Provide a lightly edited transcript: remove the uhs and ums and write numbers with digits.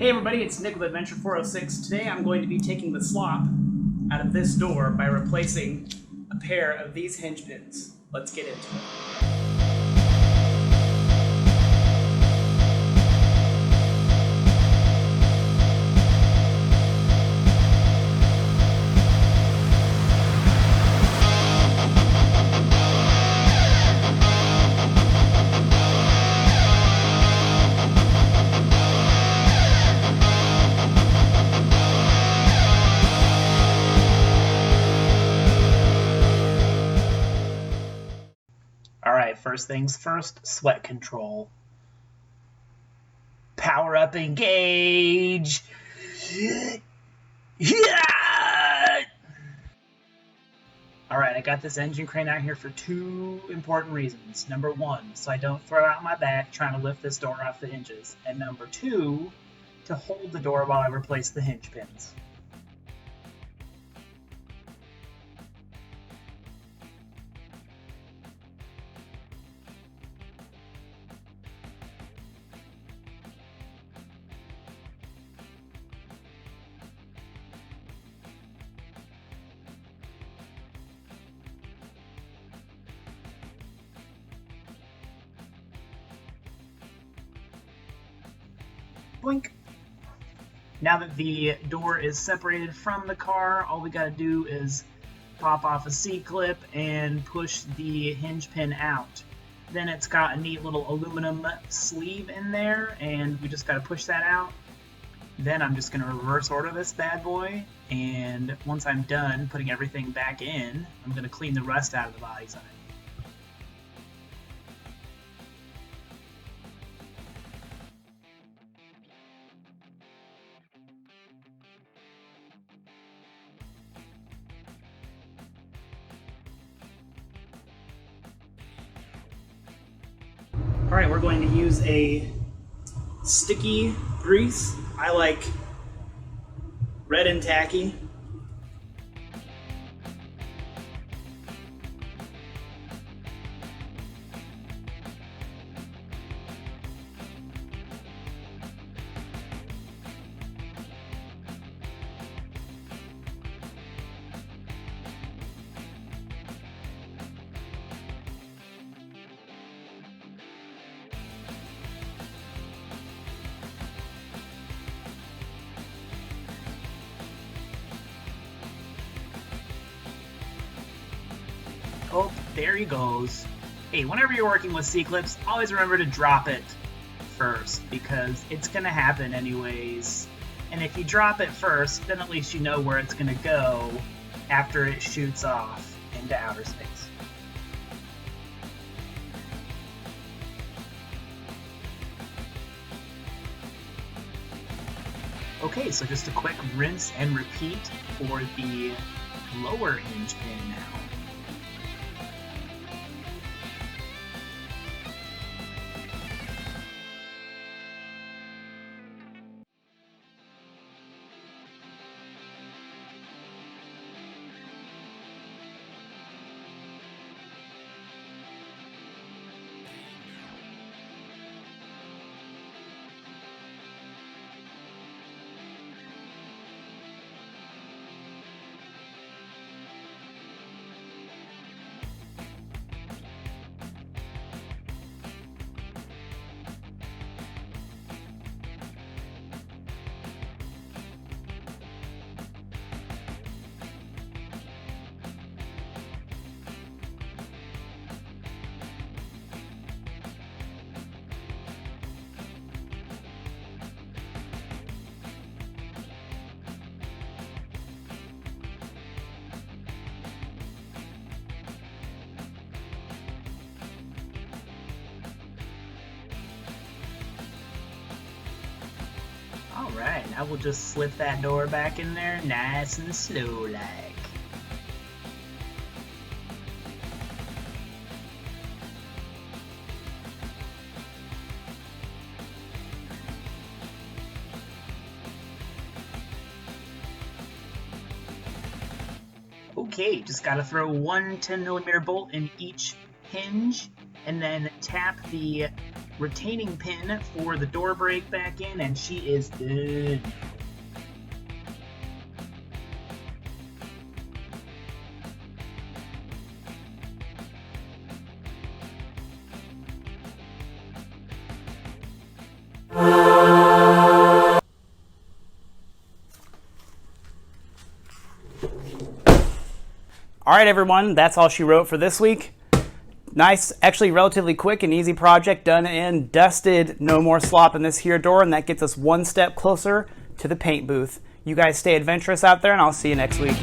Hey everybody, it's Nick with Adventure 406. Today I'm going to be taking the slop out of this door by replacing a pair of these hinge pins. Let's get into it. Alright, first things first, sweat control. Power up, engage! Yeah! Alright, I got this engine crane out here for two important reasons. Number one, so I don't throw out my back trying to lift this door off the hinges. And number two, to hold the door while I replace the hinge pins. Boink. Now that the door is separated from the car, all we gotta do is pop off a C-clip and push the hinge pin out. Then it's got a neat little aluminum sleeve in there, and we just gotta push that out. Then I'm just gonna reverse order this bad boy, and once I'm done putting everything back in, I'm gonna clean the rust out of the body side. Alright, we're going to use a sticky grease. I like red and tacky. Oh, there he goes. Hey, whenever you're working with C-clips, always remember to drop it first, because it's going to happen anyways. And if you drop it first, then at least you know where it's going to go after it shoots off into outer space. Okay, so just a quick rinse and repeat for the lower hinge pin now. Alright, now we'll just slip that door back in there nice and slow like. Okay, just gotta throw one 10mm bolt in each hinge, and then tap the retaining pin for the door brake back in, and she is done. All right, everyone, that's all she wrote for this week. Nice, actually relatively quick and easy project, done and dusted. No more slop in this here door, and that gets us one step closer to the paint booth. You guys stay adventurous out there, and I'll see you next week.